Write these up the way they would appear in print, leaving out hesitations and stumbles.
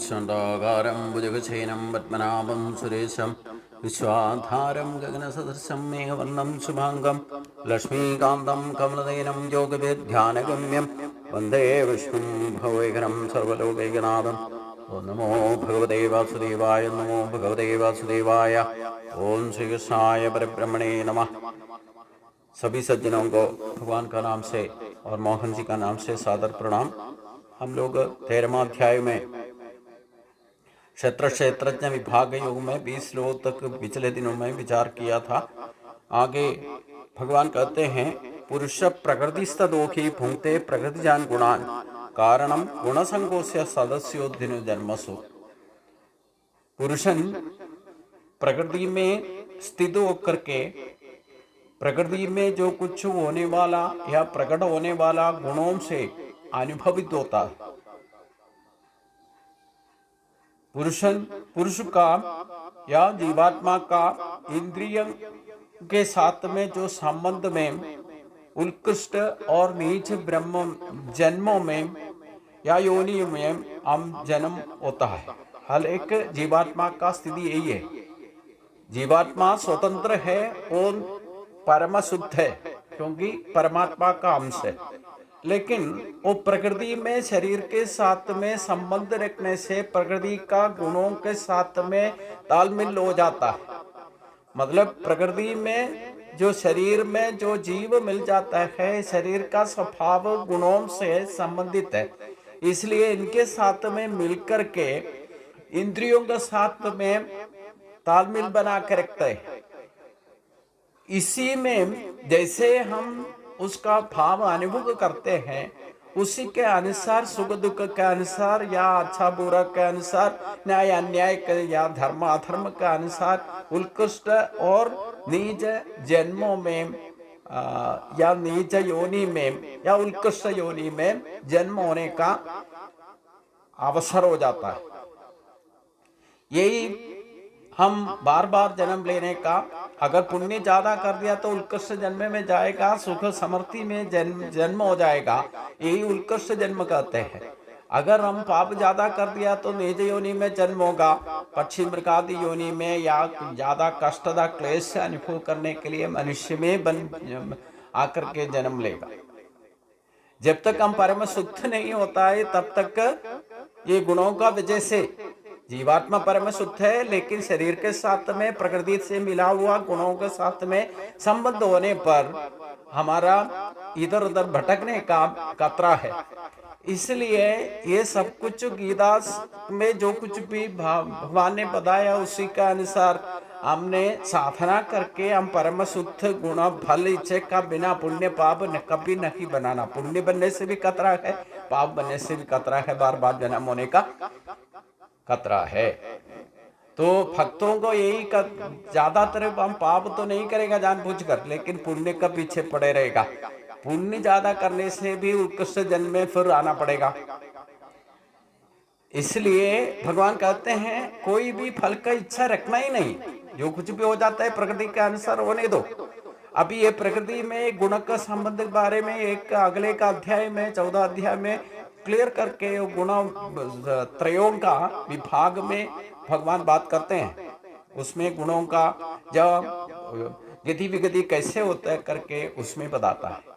शान्ताकारं भुजगशयनं पद्मनाभं सुरेशं विश्वाधारं गगनसदृशं मेघवर्णं शुभाङ्गं लक्ष्मीकान्तं कमलनयनं योगविद्यानगम्यं वन्दे विष्णुं भवैकरं सर्वलोकैकनाथम्। ओं नमो भगवते वासुदेवाय, नमो भगवते वासुदेवाय। ओम श्री कृष्णाय परब्रह्मणे नमः। सभी सज्जनों को भगवान का नाम से और मोहन जी का नाम से सादर प्रणाम। हम लोग 13वां अध्याय में क्षेत्रज्ञ विभाग योग में 20 श्लोक तक पिछले दिनों में विचार किया था। आगे भगवान कहते हैं, पुरुष प्रकृतिस्तदोखी भुंक्ते प्रकृतिजान गुणान कारणम गुणसंकोस्य सदस्योद्धिन जन्मसु। पुरुषन प्रकृति में स्थित होकर के प्रकृति में जो कुछ होने वाला या प्रकट होने वाला गुणों से अनुभवित होता है। पुरुष का या जीवात्मा का इंद्रिय के साथ में जो संबंध में उत्कृष्ट और नीच ब्रह्म जन्मों में या योनि में हम जन्म होता है। हर एक जीवात्मा का स्थिति यही है। जीवात्मा स्वतंत्र है और परम शुद्ध है क्योंकि परमात्मा का अंश है, लेकिन वो प्रकृति में शरीर के साथ में संबंध रखने से प्रकृति का गुणों के साथ में तालमेल हो जाता है। मतलब प्रकृति में जो शरीर में जो जीव मिल जाता है, शरीर का स्वभाव गुणों से संबंधित है, इसलिए इनके साथ में मिलकर के इंद्रियों के साथ में तालमेल बना के रखते हैं। इसी में जैसे हम उसका भाव अनुभव करते हैं, उसी के अनुसार सुख दुख के अनुसार या अच्छा बुरा के अनुसार, न्याय अन्याय के या धर्म अधर्म के अनुसार उत्कृष्ट और नीच जन्मों में या नीच योनि में या उत्कृष्ट योनि में जन्म होने का अवसर हो जाता है। यही हम बार बार जन्म लेने का, अगर पुण्य ज्यादा कर दिया तो उत्कृष्ट जन्म में जाएगा, सुख समृद्धि में जन्म हो जाएगा, यही उत्कृष्ट जन्म कहते हैं। अगर हम पाप ज्यादा कर दिया तो नीच योनि में जन्म होगा, पक्षी मृगादि योनि में, या ज्यादा कष्टदा क्लेश अनुभव करने के लिए मनुष्य में आकर के जन्म लेगा। जब तक हम परम शुद्ध नहीं होता है तब तक ये गुणों का वजह से जीवात्मा परम शुद्ध है, लेकिन शरीर के साथ में प्रकृति से मिला हुआ गुणों के साथ में संबंध होने पर हमारा इधर उधर भटकने का खतरा है। इसलिए ये सब कुछ गीता में जो कुछ भी भगवान ने बताया उसी के अनुसार हमने साधना करके हम परम शुद्ध गुण फल इच्छे का बिना पुण्य पाप कभी नहीं बनाना। पुण्य बनने से भी खतरा है, पाप बनने से भी खतरा है, बार बार जन्म होने का खतरा है। तो भक्तों को यही ज्यादातर हम पाप तो नहीं करेगा जानबूझकर, लेकिन पुण्य का पीछे पड़े रहेगा। पुण्य ज्यादा करने से भी उत्कृष्ट जन्म में फिर आना पड़ेगा। इसलिए भगवान कहते हैं कोई भी फल का इच्छा रखना ही नहीं, जो कुछ भी हो जाता है प्रकृति के अनुसार होने दो। अभी ये प्रकृति में गुण का संबंध के बारे में एक अगले का अध्याय में 14 अध्याय में क्लियर करके गुण त्रयों का विभाग में भगवान बात करते हैं। उसमें गुणों का जब गति विगति कैसे होता है करके उसमें बताता है।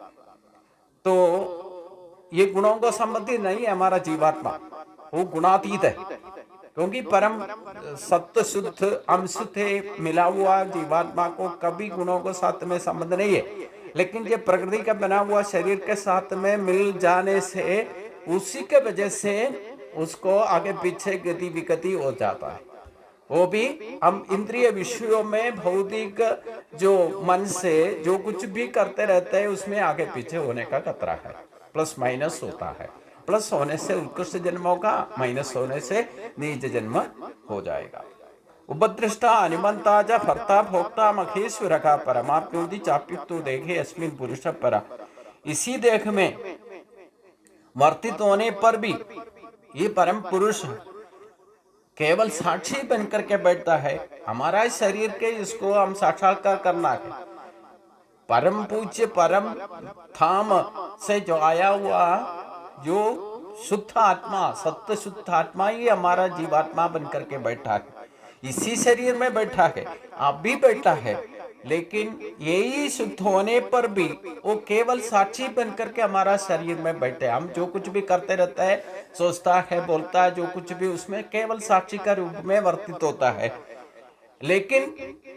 तो ये गुणों का संबंधी नहीं है हमारा जीवात्मा, वो गुणातीत है, क्योंकि परम सत्य शुद्ध अंश थे मिला हुआ जीवात्मा को कभी गुणों के साथ में संबंध नहीं है। लेकिन ये प्रकृति का बना हुआ शरीर के साथ में मिल जाने से उसी के वजह से उसको आगे पीछे गति विगति हो जाता है। वो भी हम इंद्रिय विषयों में भौतिक जो मन से जो कुछ भी करते रहते हैं उसमें आगे पीछे होने का खतरा है, प्लस माइनस होता है। प्लस होने से उत्कृष्ट जन्म होगा, माइनस होने से नीच जन्म हो जाएगा। उपदृष्टा अनिमंता च भर्ता भोक्ता मखेश्वर का परमात्म्योदि चाप्युक्तो देखे अस्मिन पुरुष परा। इसी देह में वर्तित होने पर भी ये परम पुरुष केवल साक्षी बनकर के बैठता है। हमारा शरीर के इसको हम साक्षात्कार करना है। परम पूज्य परम धाम से जो आया हुआ जो शुद्ध आत्मा, सत्य शुद्ध आत्मा ही हमारा जीवात्मा बन करके बैठा है, इसी शरीर में बैठा है, आप भी बैठा है। लेकिन यही शुद्ध होने पर भी वो केवल साक्षी बन करके हमारा शरीर में बैठे। हम जो कुछ भी करते रहता है, सोचता है, बोलता है, जो कुछ भी उसमें केवल साक्षी का रूप में वर्तित होता है। लेकिन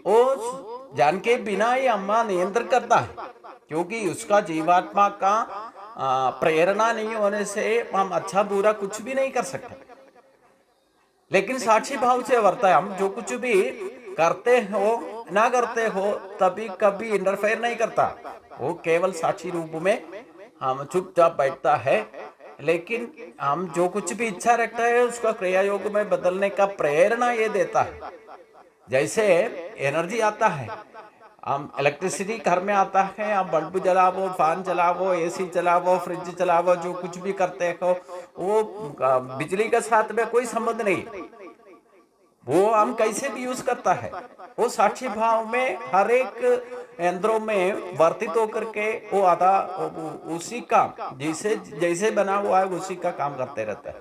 वो जान के बिना ही अम्मा नियंत्रण करता है, क्योंकि उसका जीवात्मा का प्रेरणा नहीं होने से हम अच्छा बुरा कुछ भी नहीं कर सकते। लेकिन साक्षी भाव से वर्ता है, हम जो कुछ भी करते हो ना करते हो तभी कभी इंटरफेयर नहीं करता, वो केवल साक्षी रूप में हम चुपचाप बैठता है। लेकिन हम जो कुछ भी इच्छा रखता है उसका क्रिया योग में बदलने का प्रेरणा ये देता है। जैसे एनर्जी आता है, हम इलेक्ट्रिसिटी घर में आता है, आप बल्ब जलावो, फैन चलावो, एसी चलावो, फ्रिज चलावो, जो कुछ भी करते हो वो बिजली के साथ में कोई संबंध नहीं, वो हम कैसे भी यूज करता है, वो साक्षी भाव में हर एक यंत्रों में वर्तित होकर के वो आधा उसी का जैसे जैसे बना हुआ है उसी का काम करते रहता है।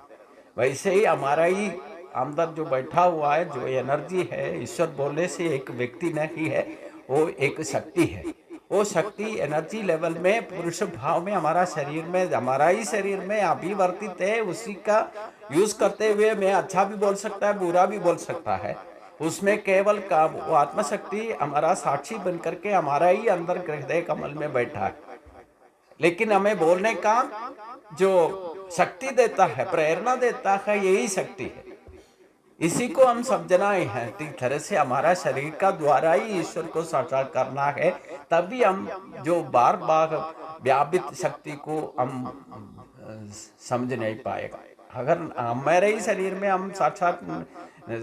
वैसे ही हमारा ही अंदर जो बैठा हुआ है, जो एनर्जी है, ईश्वर बोलने से एक व्यक्ति नहीं है, वो एक शक्ति है। वो शक्ति एनर्जी लेवल में पुरुष भाव में हमारा शरीर में, हमारा ही शरीर में अभी वर्तित है, उसी का यूज करते हुए मैं अच्छा भी बोल सकता है, बुरा भी बोल सकता है। उसमें केवल का वो आत्मशक्ति हमारा साक्षी बन करके हमारा ही अंदर हृदय कमल में बैठा है। लेकिन हमें बोलने का जो शक्ति देता है, प्रेरणा देता है, यही शक्ति है। इसी को हम समझना है। ठीक तरह से हमारा शरीर का द्वारा ही ईश्वर को साकार करना है, तभी हम जो बार बार व्यापित शक्ति को हम समझ नहीं पाएगा। अगर हमारे ही शरीर में हम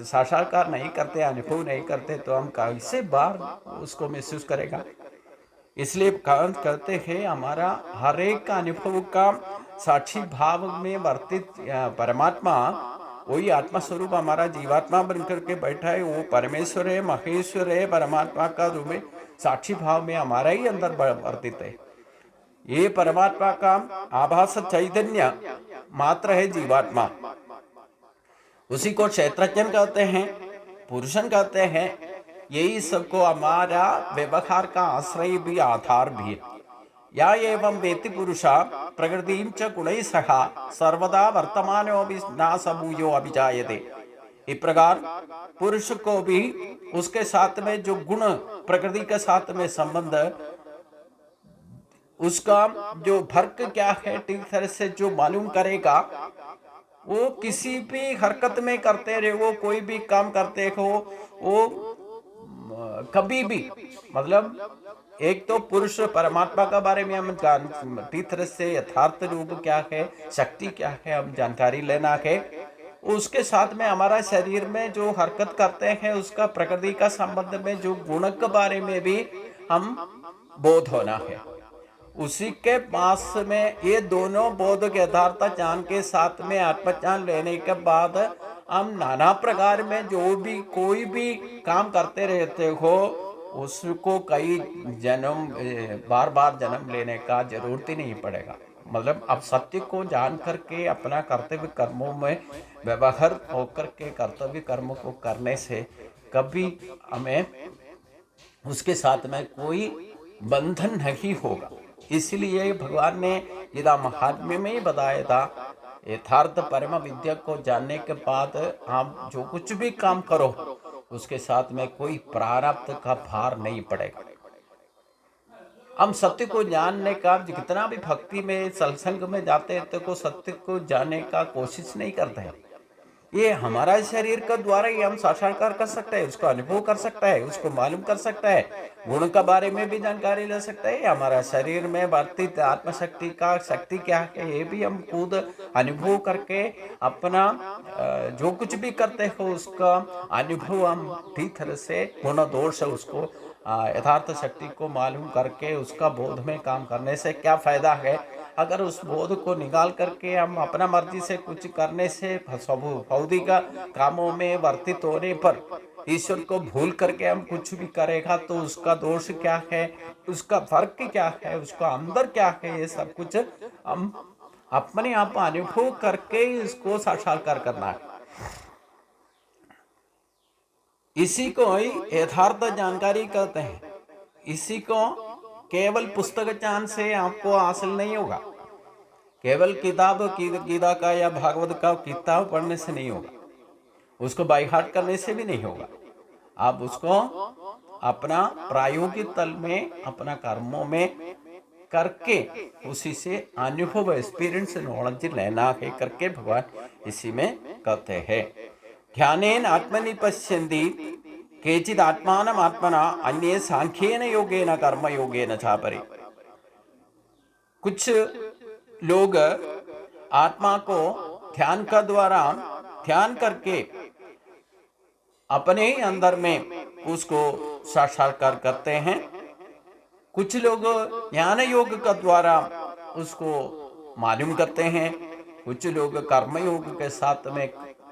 साक्षात्कार नहीं करते, अनुभव नहीं करते, तो हम कैसे बार उसको महसूस करेगा। इसलिए कहते हैं हमारा हर एक का अनुभव का साक्षी भाव में वर्तित परमात्मा, वही आत्मा स्वरूप हमारा जीवात्मा बनकर के बैठा है, वो परमेश्वर है, महेश्वर है, परमात्मा का रूप में साक्षी भाव में हमारा ही अंदर वर्तित है। ये परमात्मा का आभास चैतन्य मात्र है जीवात्मा, उसी को क्षेत्रज्ञ कहते हैं, पुरुषन कहते हैं। यही सबको हमारा व्यवहार का आश्रय भी, आधार भी है। या एवं वेति पुरुषा प्रकृतिं च गुणैः सह सर्वदा वर्तमानो भी न सबूयो अभिजायते। इस प्रकार पुरुष को भी उसके साथ में जो गुण, प्रकृति के साथ में संबंध, उसका जो फर्क क्या है ठीक तरह से जो मालूम करेगा, वो किसी भी हरकत में करते रहे, वो कोई भी काम करते हो, वो कभी भी, मतलब एक तो पुरुष परमात्मा का बारे में हम ठीक तरह से यथार्थ रूप क्या है, शक्ति क्या है, हम जानकारी लेना है। उसके साथ में हमारा शरीर में जो हरकत करते हैं उसका प्रकृति का संबंध में जो गुण के बारे में भी हम बोध होना है। उसी के पास में ये दोनों बोध के यथार्थ जान के साथ में आत्मज्ञान लेने के बाद हम नाना प्रकार में जो भी कोई भी काम करते रहते हो, उसको कई जन्म, बार बार जन्म लेने का जरूरत ही नहीं पड़ेगा। मतलब अब सत्य को जान करके अपना कर्तव्य कर्मों में व्यवहार होकर के कर्तव्य कर्मों को करने से कभी हमें उसके साथ में कोई बंधन नहीं होगा। इसलिए भगवान ने गीता महात्म्य में ही बताया था, यथार्थ परम विद्या को जानने के बाद आप जो कुछ भी काम करो उसके साथ में कोई प्रारब्ध का भार नहीं पड़ेगा। हम सत्य को जानने का, कितना भी भक्ति में सत्संग में जाते हैं तो सत्य को जानने का कोशिश नहीं करते हैं। ये हमारा शरीर का द्वारा ही हम साक्षात्कार कर सकते हैं, उसको अनुभव कर सकता है, उसको मालूम कर सकता है, गुण के बारे में भी जानकारी ले सकता है। हमारा शरीर में वर्तित आत्मशक्ति का शक्ति क्या है ये भी हम खुद अनुभव करके अपना जो कुछ भी करते हो उसका अनुभव हम ठीक तरह से गुण दोष उसको यथार्थ शक्ति को मालूम करके उसका बोध में काम करने से क्या फायदा है। अगर उस बोध को निकाल करके हम अपना मर्जी से कुछ करने से भौतिक कामों में वर्तित होने पर ईश्वर को भूल करके हम कुछ भी करेगा तो उसका दोष क्या है, उसका फर्क क्या है, उसका अंदर क्या है, ये सब कुछ हम अपने आप अनुभव करके इसको साक्षात्कार करना है। इसी को ही यथार्थ जानकारी कहते हैं। इसी को केवल पुस्तक ज्ञान से आपको हासिल नहीं होगा, केवल किताब गीता का या भागवत का किताब पढ़ने से नहीं होगा, उसको बाय हार्ट करने से भी नहीं होगा। आप उसको अपना प्रायोगिक तल में अपना कर्मों में करके उसी से अनुभव एक्सपीरियंस नॉलेज लेना है करके भगवान इसी में कहते हैं। ध्यानेन आत्मनि पश्यन्ति केचित् आत्मानम् आत्मना अन्ये सांख्येन योगेन कर्म योगेन चापरे। कुछ लोग आत्मा को ध्यान का द्वारा ध्यान करके अपने अंदर में उसको साक्षात्कार करते हैं। कुछ लोग ज्ञान योग का द्वारा उसको मालूम करते हैं। कुछ लोग कर्म योग के साथ में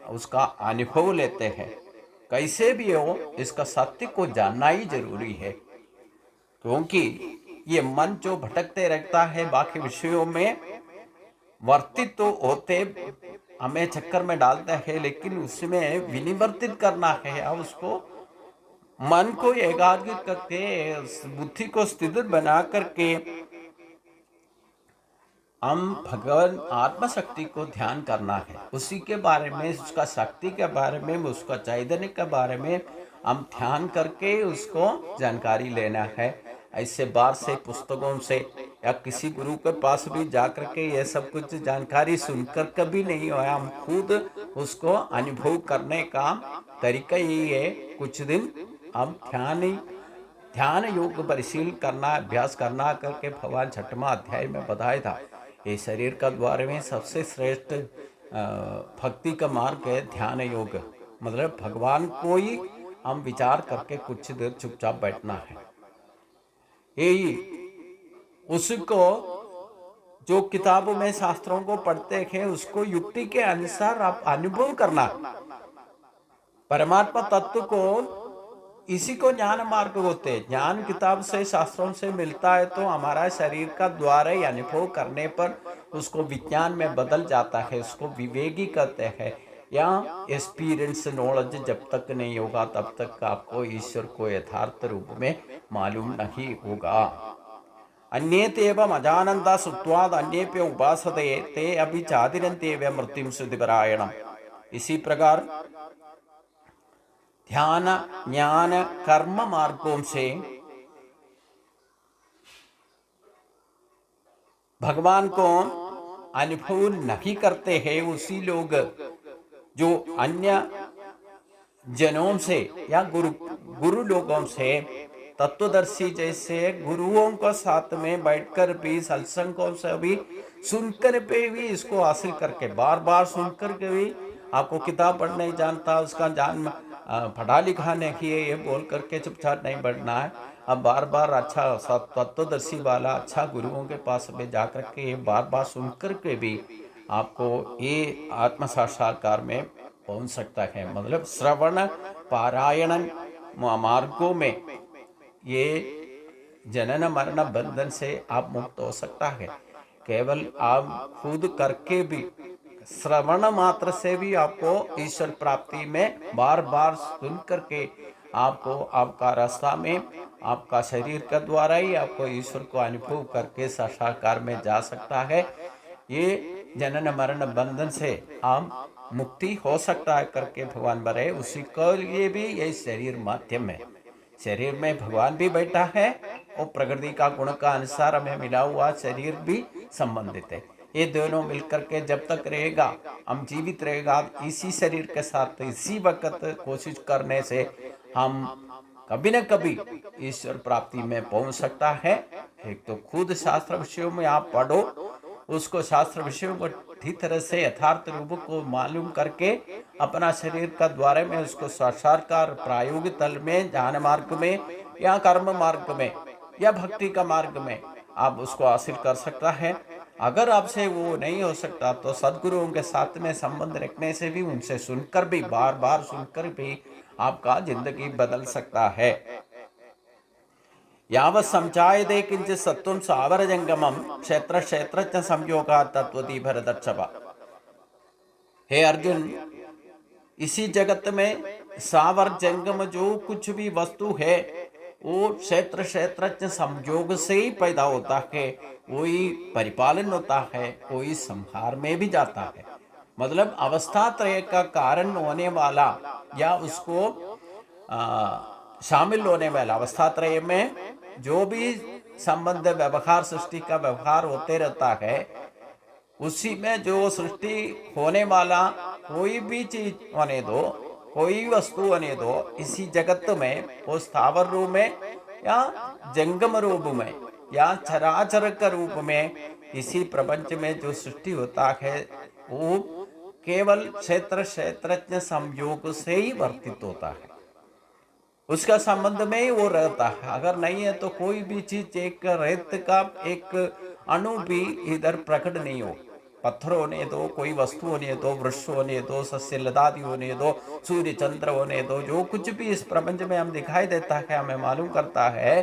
उसका अनुभव लेते हैं। कैसे भी हो, इसका सत्य को जानना ही जरूरी है, क्योंकि ये मन जो भटकते रहता है बाकी विषयों में वर्तित तो होते हमें चक्कर में डालता है, लेकिन उसमें विनिवर्तित करना है। अब उसको मन को एकाग्र करके बुद्धि को स्थिर बना करके हम भगवान आत्मशक्ति को ध्यान करना है। उसी के बारे में, उसका शक्ति के बारे में, उसका चैतन्य के बारे में हम ध्यान करके उसको जानकारी लेना है। ऐसे बाहर से पुस्तकों से या किसी गुरु के पास भी जा करके ये सब कुछ जानकारी सुनकर कभी नहीं होया। हम खुद उसको अनुभव करने का तरीका यही है। कुछ दिन हम ध्यान योग परिशील करना, अभ्यास करना करके भगवान 6वां अध्याय में बताया था। ये शरीर का द्वार में सबसे श्रेष्ठ भक्ति का मार्ग है ध्यान योग। मतलब भगवान को ही हम विचार करके कुछ देर चुपचाप बैठना है। यही उसको जो किताबों में शास्त्रों को पढ़ते हैं उसको युक्ति के अनुसार आप अनुभव करना। परमात्मा तत्व को इसी को ज्ञान मार्ग होते हैं। ज्ञान किताब से शास्त्रों से मिलता है तो हमारा शरीर का द्वारा ही अनुभव करने पर उसको विज्ञान में बदल जाता है, उसको विवेकी कहते हैं। या एक्सपीरियंस नॉलेज जब तक नहीं होगा तब तक आपको ईश्वर को यथार्थ रूप में मालूम नहीं होगा। अन्येतेव अजानन्ता सुत्वाद अन्येप्य उपासते ते अभि चादिरन्तेव मृत्युं श्रुतिपरायणम्। इसी प्रकार ध्यान ज्ञान कर्म मार्गों से भगवान को अनुभव नहीं करते हैं उसी लोग जो अन्य जनों से या गुरु लोगों से, तत्वदर्शी जैसे गुरुओं को साथ में बैठकर भी सत्संगों से भी सुनकर पे भी इसको हासिल करके बार बार सुनकर के भी आपको किताब पढ़ नहीं जानता, उसका जान पढ़ा लिखा नहीं है ये बोल करके चुपचाप नहीं बढ़ना है। अब बार बार अच्छा तत्वदर्शी वाला अच्छा गुरुओं के पास में जा करके ये बार बार सुन करके भी आपको ये आत्म साक्षात्कार में पहुंच सकता है। मतलब श्रवण पारायण मार्गों में ये जनन मरण बंधन से आप मुक्त हो सकता है। केवल आप खुद करके भी श्रवण मात्र से भी आपको ईश्वर प्राप्ति में बार बार सुन करके आपको आपका रास्ता में आपका शरीर के द्वारा ही आपको ईश्वर को अनुभव करके साक्षात्कार में जा सकता है। ये जनन मरण बंधन से आप मुक्ति हो सकता है करके भगवान बरे उसी के लिए भी ये शरीर माध्यम है। शरीर में भगवान भी बैठा है और प्रकृति का गुण का अनुसार हमें मिला हुआ शरीर भी संबंधित है। ये दोनों मिलकर के जब तक रहेगा, हम जीवित रहेगा, इसी शरीर के साथ इसी वक्त कोशिश करने से हम कभी न कभी ईश्वर प्राप्ति में पहुंच सकता है। एक तो खुद शास्त्र विषयों में आप पढ़ो, उसको शास्त्र विषयों को ठीक तरह से यथार्थ रूप को मालूम करके अपना शरीर का द्वारे में उसको साक्षात्कार प्रायोगिक तल में ज्ञान मार्ग में या कर्म मार्ग में या भक्ति का मार्ग में आप उसको हासिल कर सकता है। अगर आपसे वो नहीं हो सकता तो सदगुरुओं के साथ में संबंध रखने से भी, उनसे सुनकर भी, बार बार सुनकर भी आपका जिंदगी बदल सकता है। यावत् संचायते किंचित् सत्त्वं स्थावर जंगमम क्षेत्र क्षेत्रज्ञ संयोगा तत्वति भरतर्षभ। हे अर्जुन, इसी जगत में सावर जंगम जो कुछ भी वस्तु है वो क्षेत्र क्षेत्रज्ञ संयोग से ही पैदा होता है, कोई परिपालन होता है, कोई संहार में भी जाता है। मतलब अवस्था त्रय का कारण होने वाला या उसको शामिल होने वाला अवस्था त्रय में जो भी संबंध व्यवहार सृष्टि का व्यवहार होते रहता है, उसी में जो सृष्टि होने वाला कोई भी चीज होने दो, कोई वस्तु होने दो, इसी जगत में वो स्थावर रूप में या जंगम रूप में या चराचर का रूप में इसी प्रपंच में जो सृष्टि होता है वो केवल क्षेत्र क्षेत्रज्ञ संयोग से ही वर्तित होता है, उसका संबंध में ही वो रहता है। अगर नहीं है तो कोई भी चीज एक रेत का एक अणु भी इधर प्रकट नहीं हो। पत्थर होने दो, कोई वस्तु होने दो, वृक्ष होने दो, सस्य लतादि होने दो, सूर्य चंद्र होने दो, जो कुछ भी इस प्रपंच में हम दिखाई देता है, हमें मालूम करता है,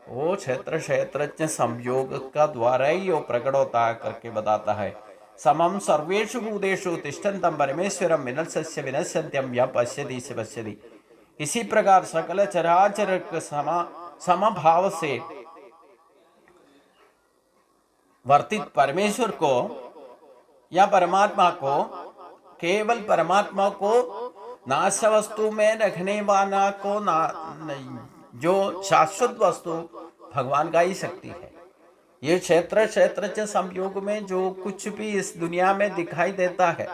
वो क्षेत्र क्षेत्रज्ञ संयोग का द्वारा ही वो प्रकट होता है करके बताता है। समम सर्वेषु भूतेषु तिष्ठन्तं परमेश्वरं विनश्यस्य विनश्यन्त्यं यः पश्यति स पश्यति। इसी प्रकार सकल चराचर समभाव से वर्तित परमेश्वर को या परमात्मा को, केवल परमात्मा को नाश वस्तु में रखने वाला को जो शाश्वत वस्तु भगवान का ही शक्ति है। ये क्षेत्र क्षेत्र संयोग में जो कुछ भी इस दुनिया में दिखाई देता है,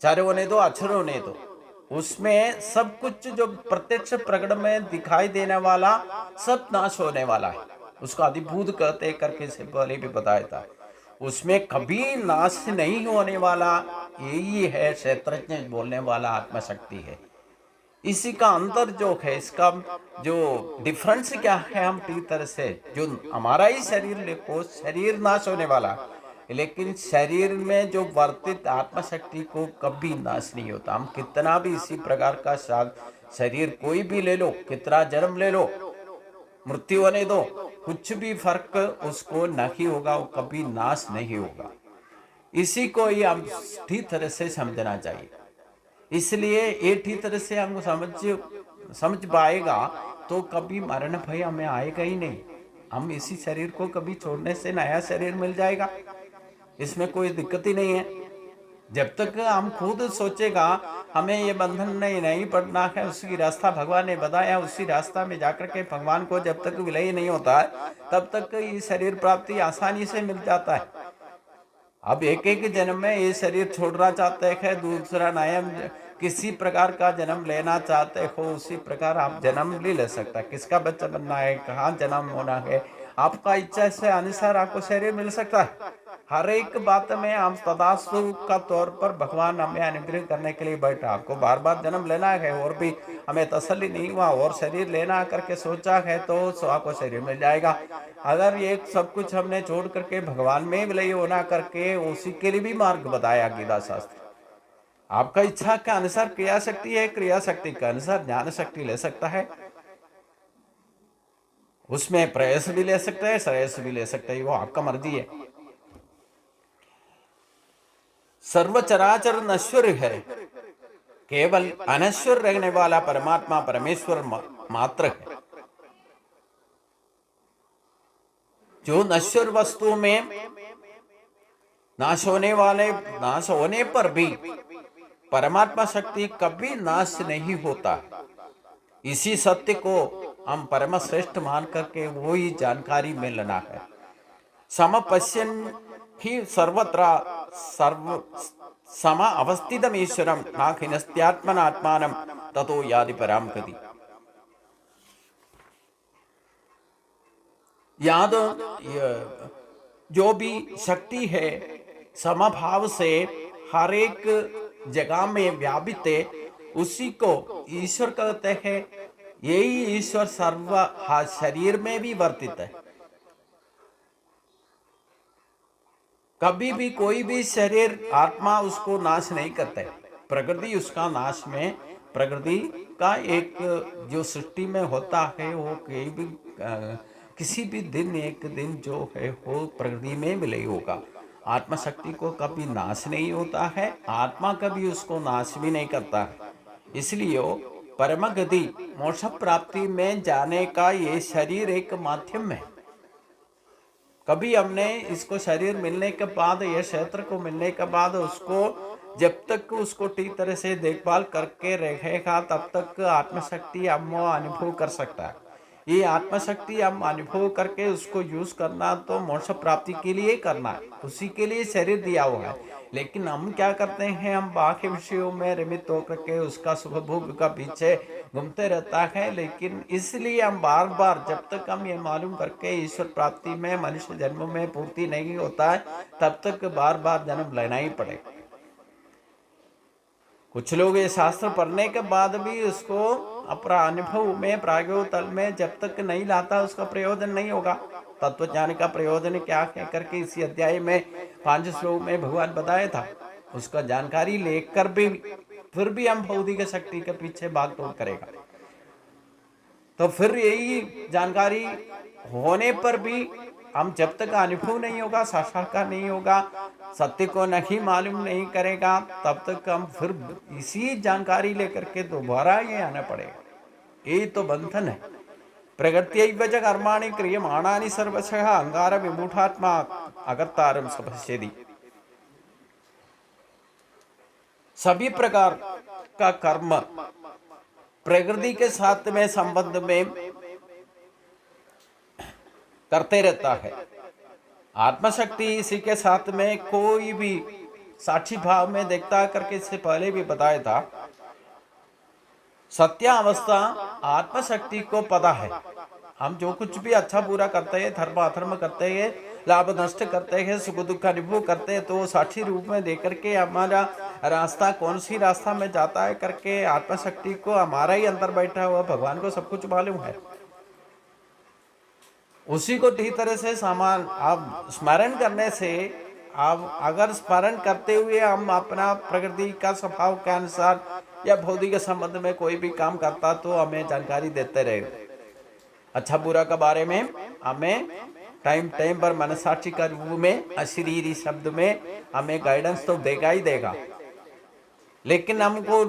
चाहे होने दो अक्षर होने दो, उसमें सब कुछ जो प्रत्यक्ष प्रकट में दिखाई देने वाला सब नाश होने वाला है। उसका अधिभूत कहते करके से पहले भी बताया था, उसमें कभी नाश नहीं होने वाला यही है क्षेत्रज्ञ बोलने वाला आत्मशक्ति है। इसी का अंतर जो है, इसका जो डिफरेंस क्या है, हम ठीक तरह से जो हमारा ही शरीर को शरीर नाश होने वाला, लेकिन शरीर में जो वर्तित आत्मशक्ति को कभी नाश नहीं होता। हम कितना भी इसी प्रकार का शरीर कोई भी ले लो, कितना जन्म ले लो, मृत्यु होने दो, कुछ भी फर्क उसको नहीं होगा, वो कभी नाश नहीं होगा। इसी को ही हम ठीक तरह से समझना चाहिए। इसलिए ये ठीक तरह से हम समझ पाएगा तो कभी मरण भय हमें आएगा ही नहीं। हम इसी शरीर को कभी छोड़ने से नया शरीर मिल जाएगा, इसमें कोई दिक्कत ही नहीं है। जब तक हम खुद सोचेगा हमें ये बंधन नहीं पड़ना है, उसी रास्ता भगवान ने बताया, उसी रास्ता में जाकर के भगवान को जब तक विलय नहीं होता है तब तक ये शरीर प्राप्ति आसानी से मिल जाता है। अब एक एक जन्म में ये शरीर छोड़ना चाहते हैं, दूसरा नया किसी प्रकार का जन्म लेना चाहते हो, उसी प्रकार आप जन्म भी ले सकता है। किसका बच्चा बनना है, कहाँ जन्म होना है, आपका इच्छा से अनुसार आपको शरीर मिल सकता है। हर एक बात में हम तदास्तु का तौर पर भगवान हमें अनुग्रह करने के लिए बैठा। आपको बार बार जन्म लेना है और भी हमें तसल्ली नहीं हुआ और शरीर लेना करके सोचा है तो आपको शरीर मिल जाएगा। अगर ये सब कुछ हमने छोड़ करके भगवान में विलय होना करके, उसी के लिए भी मार्ग बताया गीता शास्त्र। आपका इच्छा के अनुसार क्रिया शक्ति है, क्रिया शक्ति के अनुसार ज्ञान शक्ति ले सकता है, उसमें प्रयास भी ले सकता है, श्रेयस भी ले सकता है, वो आपका मर्जी है। सर्वचराचर नश्वर है, केवल अनश्वर रहने वाला परमात्मा परमेश्वर मात्र है। जो नश्वर वस्तु में नाश होने पर भी परमात्मा शक्ति कभी नाश नहीं होता। इसी सत्य को हम परम श्रेष्ठ मान करके वो ही जानकारी में लेना है। समपश्यन ही सर्वत्र सम अवस्थितम ईश्वरम नाखिनस्त्यात्मनात्मानं ततो यादि पराम गति। याद जो भी शक्ति है समभाव से हर एक जगह में व्यापित है, उसी को ईश्वर कहते हैं। यही ईश्वर सर्व शरीर में भी वर्तित है। कभी भी कोई भी शरीर आत्मा उसको नाश नहीं करता है, प्रकृति उसका नाश में प्रकृति का एक जो सृष्टि में होता है वो कहीं भी किसी भी दिन एक दिन जो है वो प्रकृति में विलय होगा। आत्मशक्ति को कभी नाश नहीं होता है, आत्मा कभी उसको नाश भी नहीं करता है। इसलिए परम गति मोक्ष प्राप्ति में जाने का ये शरीर एक माध्यम है। कभी हमने इसको शरीर मिलने के बाद, ये क्षेत्र को मिलने के बाद उसको जब तक उसको ठीक तरह से देखभाल करके रहेगा तब तक आत्मशक्ति हम अनुभव कर सकता है। ये आत्मशक्ति हम अनुभव करके उसको यूज करना तो मोक्ष प्राप्ति के लिए करना है, उसी के लिए शरीर दिया हुआ है। लेकिन हम क्या करते हैं, हम बाकी विषयों में रमित होकर के उसका सुख भोग का पीछे घूमते रहता है। लेकिन इसलिए हम बार बार जब तक हम ये मालूम करके ईश्वर प्राप्ति में मनुष्य जन्म में पूर्ति नहीं होता है तब तक बार बार जन्म लेना ही पड़ेगा। कुछ लोग ये शास्त्र पढ़ने के बाद भी उसको अपना अनुभव में प्रायोगिक तल में जब तक नहीं लाता उसका प्रयोजन नहीं होगा। तत्व ज्ञान का प्रयोजन क्या है करके इसी अध्याय में 5 श्लोक में भगवान बताया था। उसका जानकारी लेकर भी फिर भी हम भौतिक शक्ति के पीछे भाग दौड़ करेगा। तो फिर यही जानकारी होने पर भी हम जब तक अनुभव नहीं होगा, साक्षात्कार नहीं होगा, सत्य को नहीं मालूम नहीं करेगा, तब तक हम फिर इसी जानकारी लेकर के दोबारा ये आना पड़ेगा। ये तो बंधन है। प्रकृत्यैव च कर्माणि क्रियमाणानि सर्वशः अहंकार विमूढात्मा अकर्तारं सपश्यति। सभी प्रकार का कर्म प्रकृति के साथ में संबंध में करते रहता है। आत्मशक्ति इसी के साथ में कोई भी साक्षी भाव में देखता करके इससे पहले भी बताया था। सत्यावस्था आत्मशक्ति को पता है। हम जो कुछ भी अच्छा बुरा करते हैं, धर्म अधर्म करते हैं, लाभ नष्ट करते हैं, सुख दुख का अनुभव करते हैं, तो साक्षी रूप में देख करके हमारा रास्ता कौन सी रास्ता में जाता है करके आत्मशक्ति को हमारा ही अंदर बैठा हुआ भगवान को सब कुछ मालूम है। उसी को ठीक तरह से सामान आप स्मरण करने से, आप अगर स्मरण करते हुए हम अपना प्रकृति का स्वभाव के अनुसार या भौतिक संबंध में कोई भी काम करता तो हमें जानकारी देते रहे। अच्छा बुरा के बारे में हमें टाइम टाइम पर मनसाक्षी का रूप में अशरीरी शब्द में हमें गाइडेंस तो देगा ही देगा। लेकिन हमको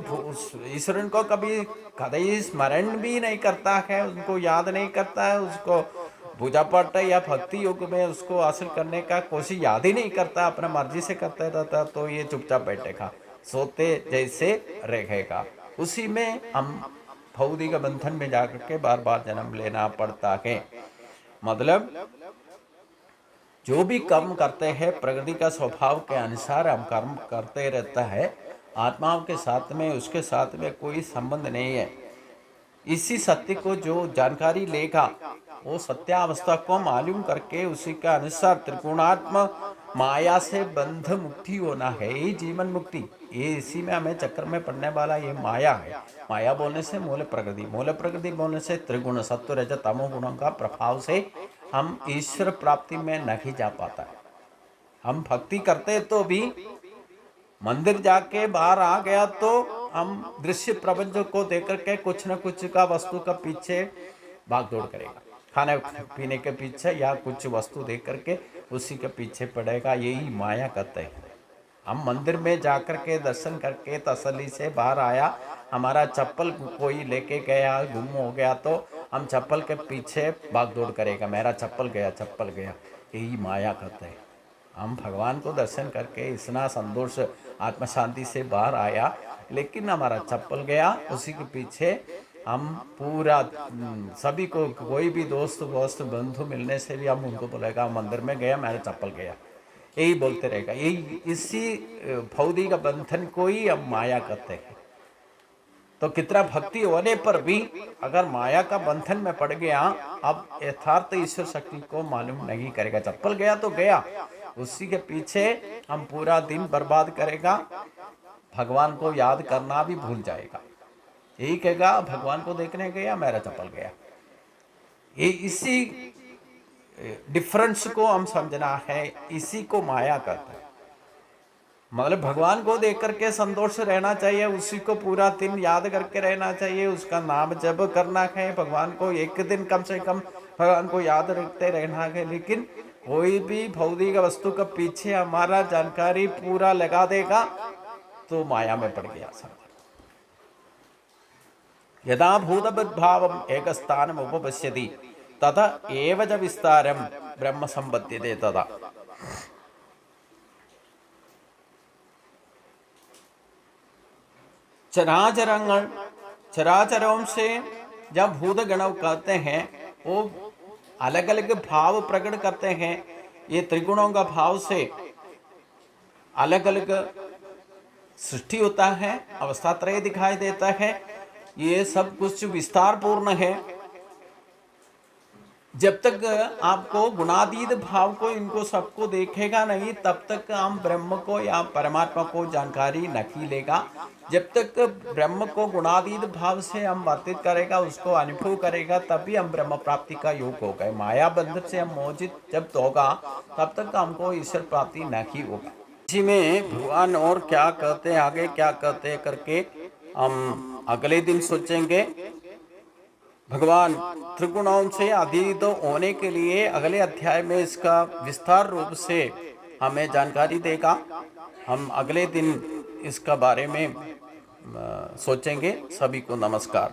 ईश्वर को कभी कभी स्मरण भी नहीं करता है, उनको याद नहीं करता है, उसको पूजा पाठ या भक्ति योग में उसको हासिल करने का कोशिश याद ही नहीं करता, अपना मर्जी से करता रहता, तो ये चुपचाप बैठेगा, सोते जैसे रहेगा। उसी में हम भौतिक बंधन में जाकर के बार बार जन्म लेना पड़ता है। मतलब जो भी कर्म करते हैं प्रकृति का स्वभाव के अनुसार हम कर्म करते रहता है। आत्माओं के साथ में उसके साथ में कोई संबंध नहीं है। इसी सत्य को जो जानकारी लेगा वो सत्यावस्था को मालूम करके उसी के अनुसार त्रिगुणात्म माया से बंध मुक्ति होना है, ये जीवन मुक्ति। ये इसी में हमें चक्कर में पड़ने वाला ये माया है। माया बोलने से मूल प्रकृति, मूल प्रकृति बोलने से त्रिगुण सत्व रज तमो गुणों का प्रभाव से हम ईश्वर प्राप्ति में नहीं जा पाता है। हम भक्ति करते तो भी मंदिर जाके बाहर आ गया तो हम दृश्य प्रपंच को देख करके कुछ न कुछ का वस्तु का पीछे भाग दौड़ करेगा, खाने पीने के पीछे या कुछ वस्तु देख करके उसी के पीछे पड़ेगा। यही माया कहते हैं। हम मंदिर में जाकर के दर्शन करके तसल्ली से बाहर आया, हमारा चप्पल कोई लेके गया, गुम हो गया, तो हम चप्पल के पीछे भाग दौड़ करेगा, मेरा चप्पल गया, चप्पल गया। यही माया कहते हैं। हम भगवान को दर्शन करके इतना संतोष आत्म शांति से बाहर आया, लेकिन हमारा चप्पल गया, उसी के पीछे हम पूरा सभी को, कोई भी दोस्त वोस्त बंधु मिलने से भी हम उनको बोलेगा मंदिर में गया, मेरा चप्पल गया, यही बोलते रहेगा। यही इसी भौतिक बंधन को ही हम माया कहते हैं। तो कितना भक्ति होने पर भी अगर माया का बंधन में पड़ गया, अब यथार्थ ईश्वर शक्ति को मालूम नहीं करेगा। चप्पल गया तो गया, उसी के पीछे हम पूरा दिन बर्बाद करेगा, भगवान को याद करना भी भूल जाएगा। यही कहेगा भगवान को देखने गया, मेरा चप्पल गया। ये इसी डिफरेंस को हम समझना है, इसी को माया कहते हैं। मतलब भगवान को देख करके संतोष रहना चाहिए, उसी को पूरा दिन याद करके रहना चाहिए, उसका नाम जप करना है, भगवान को एक दिन कम से कम भगवान को याद रखते रहना है। लेकिन कोई भी भौतिक वस्तु के पीछे हमारा जानकारी पूरा लगा देगा तो माया में पड़ गया सब। यदा भूतभावम एक स्थानम उपपश्यति तथा एव च विस्तारम ब्रह्म संपद्यते तथा। चराचरों से जब भूत गण कहते हैं वो अलग अलग भाव प्रकट करते हैं। ये त्रिगुणों का भाव से अलग अलग सृष्टि होता है, अवस्था त्रय दिखाई देता है। ये सब कुछ विस्तार पूर्ण है। जब तक आपको गुणातीत भाव को इनको सबको देखेगा नहीं तब तक हम ब्रह्म को या परमात्मा को जानकारी नहीं लेगा। जब तक ब्रह्म को गुणातीत भाव से हम बातचीत करेगा, उसको अनुभव करेगा, तभी हम ब्रह्म प्राप्ति का योग हो गए। माया बंधन से हम मोचित जब होगा तब तक हमको ईश्वर प्राप्ति नहीं होगा। इसी में भगवान और क्या कहते हैं, आगे क्या कहते हैं करके हम अगले दिन सोचेंगे। भगवान त्रिगुणों से अतीत होने के लिए अगले अध्याय में इसका विस्तार रूप से हमें जानकारी देगा। हम अगले दिन इसका बारे में सोचेंगे। सभी को नमस्कार।